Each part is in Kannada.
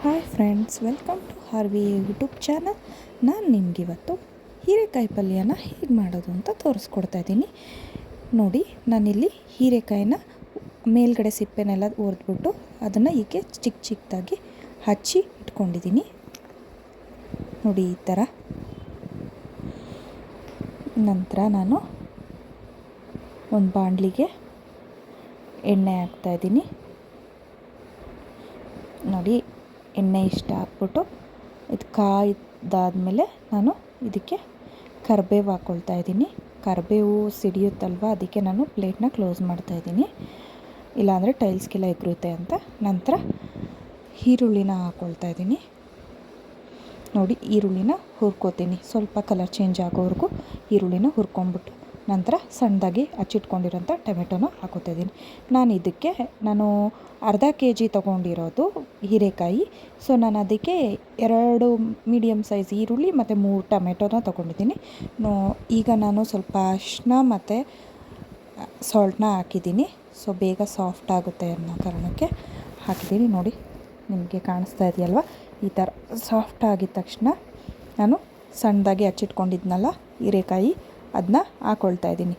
ಹಾಯ್ ಫ್ರೆಂಡ್ಸ್, ವೆಲ್ಕಮ್ ಟು ಹಾರ್ವಿ ಯೂಟ್ಯೂಬ್ ಚಾನಲ್. ನಾನು ನಿಮಗಿವತ್ತು ಹೀರೆಕಾಯಿ ಪಲ್ಯನ ಹೇಗೆ ಮಾಡೋದು ಅಂತ ತೋರಿಸ್ಕೊಡ್ತಾ ಇದ್ದೀನಿ. ನೋಡಿ, ನಾನಿಲ್ಲಿ ಹೀರೆಕಾಯಿನ ಮೇಲ್ಗಡೆ ಸಿಪ್ಪೆನೆಲ್ಲ ಒರೆದ್ಬಿಟ್ಟು ಅದನ್ನು ಹೀಗೆ ಚಿಕ್ಕ ಚಿಕ್ಕದಾಗಿ ಹಚ್ಚಿ ಇಟ್ಕೊಂಡಿದ್ದೀನಿ. ನೋಡಿ, ಈ ಥರ. ನಂತರ ನಾನು ಒಂದು ಬಾಣಲಿಗೆ ಎಣ್ಣೆ ಹಾಕ್ತಾಯಿದ್ದೀನಿ. ನೋಡಿ, ಎಣ್ಣೆ ಇಷ್ಟ ಹಾಕ್ಬಿಟ್ಟು ಇದು ಕಾಯ್ದಾದ್ಮೇಲೆ ನಾನು ಇದಕ್ಕೆ ಕರಿಬೇವು ಹಾಕ್ಕೊಳ್ತಾ ಇದ್ದೀನಿ. ಕರಿಬೇವು ಸಿಡಿಯುತ್ತಲ್ವ, ಅದಕ್ಕೆ ನಾನು ಪ್ಲೇಟ್ನ ಕ್ಲೋಸ್ ಮಾಡ್ತಾಯಿದ್ದೀನಿ, ಇಲ್ಲಾಂದರೆ ಟೈಲ್ಸ್ಗೆಲ್ಲ ಎಗರುತ್ತೆ ಅಂತ. ನಂತರ ಈರುಳ್ಳಿನ ಹಾಕ್ಕೊಳ್ತಾ ಇದ್ದೀನಿ. ನೋಡಿ, ಈರುಳ್ಳಿನ ಹುರ್ಕೋತೀನಿ. ಸ್ವಲ್ಪ ಕಲರ್ ಚೇಂಜ್ ಆಗೋವರೆಗೂ ಈರುಳ್ಳಿನ ಹುರ್ಕೊಂಡ್ಬಿಟ್ಟು ನಂತರ ಸಣ್ಣದಾಗಿ ಹಚ್ಚಿಟ್ಕೊಂಡಿರೋಂಥ ಟೊಮೆಟೊನ ಹಾಕೋತಿದ್ದೀನಿ. ನಾನು ಅರ್ಧ kg ತೊಗೊಂಡಿರೋದು ಹೀರೆಕಾಯಿ. ಸೊ ನಾನು ಅದಕ್ಕೆ 2 ಮೀಡಿಯಮ್ ಸೈಜ್ ಈರುಳ್ಳಿ ಮತ್ತು 3 ಟೊಮೆಟೊನ ತೊಗೊಂಡಿದ್ದೀನಿ. ಈಗ ನಾನು ಸ್ವಲ್ಪ ಅರಿಶಿನ ಮತ್ತು ಸಾಲ್ಟ್ನ ಹಾಕಿದ್ದೀನಿ. ಸೊ ಬೇಗ ಸಾಫ್ಟ್ ಆಗುತ್ತೆ ಅನ್ನೋ ಕಾರಣಕ್ಕೆ ಹಾಕಿದ್ದೀನಿ. ನೋಡಿ, ನಿಮಗೆ ಕಾಣಿಸ್ತಾ ಇದೆಯಲ್ವ, ಈ ಥರ ಸಾಫ್ಟ್ ಆಗಿದ ತಕ್ಷಣ ನಾನು ಸಣ್ಣದಾಗಿ ಹಚ್ಚಿಟ್ಕೊಂಡಿದ್ನಲ್ಲ ಹೀರೆಕಾಯಿ, ಅದನ್ನ ಹಾಕ್ಕೊಳ್ತಾ ಇದ್ದೀನಿ.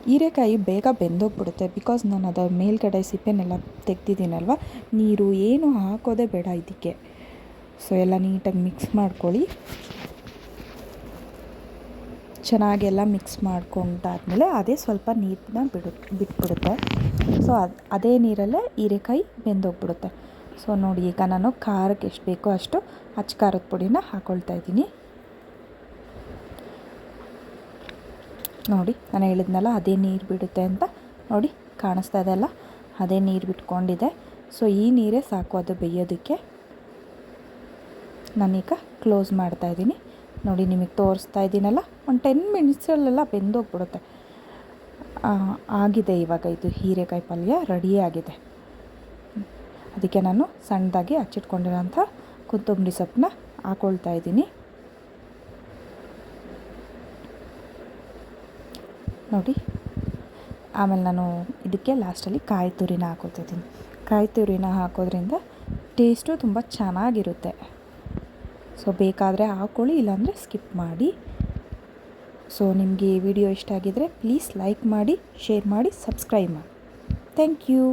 ಹೀರೆಕಾಯಿ ಬೇಗ ಬೆಂದೋಗ್ಬಿಡುತ್ತೆ, ಬಿಕಾಸ್ ನಾನು ಅದರ ಮೇಲ್ಗಡೆ ಸಿಪ್ಪೆನೆಲ್ಲ ತೆಗ್ದಿದ್ದೀನಲ್ವ. ನೀರು ಏನು ಹಾಕೋದೇ ಬೇಡ ಇದಕ್ಕೆ. ಸೊ ಎಲ್ಲ ನೀಟಾಗಿ ಮಿಕ್ಸ್ ಮಾಡ್ಕೊಳ್ಳಿ. ಚೆನ್ನಾಗೆಲ್ಲ ಮಿಕ್ಸ್ ಮಾಡ್ಕೊಂಡಾದ್ಮೇಲೆ ಅದೇ ಸ್ವಲ್ಪ ನೀರನ್ನ ಬಿಟ್ಬಿಡುತ್ತೆ. ಸೊ ಅದೇ ನೀರಲ್ಲೇ ಹೀರೆಕಾಯಿ ಬೆಂದೋಗ್ಬಿಡುತ್ತೆ. ಸೊ ನೋಡಿ, ಈಗ ನಾನು ಖಾರಕ್ಕೆ ಎಷ್ಟು ಬೇಕೋ ಅಷ್ಟು ಅಚ್ಚ ಖಾರದ ಪುಡಿನ ಹಾಕ್ಕೊಳ್ತಾ ಇದ್ದೀನಿ. ನೋಡಿ, ನಾನು ಹೇಳಿದ್ನಲ್ಲ ಅದೇ ನೀರು ಬಿಡುತ್ತೆ ಅಂತ. ನೋಡಿ, ಕಾಣಿಸ್ತಾ ಇದೆ ಅಲ್ಲ, ಅದೇ ನೀರು ಬಿಟ್ಕೊಂಡಿದೆ. ಸೊ ಈ ನೀರೇ ಸಾಕು ಅದು ಬೇಯೋದಕ್ಕೆ. ನಾನೀಗ ಕ್ಲೋಸ್ ಮಾಡ್ತಾಯಿದ್ದೀನಿ. ನೋಡಿ, ನಿಮಗೆ ತೋರಿಸ್ತಾ ಇದ್ದೀನಲ್ಲ, ಒಂದು 10 ಮಿನಿಟ್ಸಲ್ಲೆಲ್ಲ ಬೆಂದೋಗ್ಬಿಡುತ್ತೆ. ಆಗಿದೆ ಇವಾಗ. ಇದು ಹೀರೆಕಾಯಿ ಪಲ್ಯ ರೆಡಿಯಾಗಿದೆ. ಅದಕ್ಕೆ ನಾನು ಸಣ್ಣದಾಗಿ ಹಚ್ಚಿಟ್ಕೊಂಡಿರೋಂಥ ಕೊತ್ತಂಬರಿ ಸೊಪ್ಪನ್ನ ಹಾಕ್ಕೊಳ್ತಾ ಇದ್ದೀನಿ. ನೋಡಿ, ಆಮೇಲೆ ನಾನು ಇದಕ್ಕೆ ಲಾಸ್ಟಲ್ಲಿ ಕಾಯಿ ತುರಿನ ಹಾಕೋತಿದ್ದೀನಿ. ಕಾಯಿ ತುರಿನ ಹಾಕೋದ್ರಿಂದ ಟೇಸ್ಟು ತುಂಬ ಚೆನ್ನಾಗಿರುತ್ತೆ. ಸೊ ಬೇಕಾದರೆ ಹಾಕ್ಕೊಳ್ಳಿ, ಇಲ್ಲಾಂದರೆ ಸ್ಕಿಪ್ ಮಾಡಿ. ಸೊ ನಿಮಗೆ ಈ ವಿಡಿಯೋ ಇಷ್ಟ ಆಗಿದ್ದರೆ ಪ್ಲೀಸ್ ಲೈಕ್ ಮಾಡಿ, ಶೇರ್ ಮಾಡಿ, ಸಬ್ಸ್ಕ್ರೈಬ್ ಮಾಡಿ. Thank you.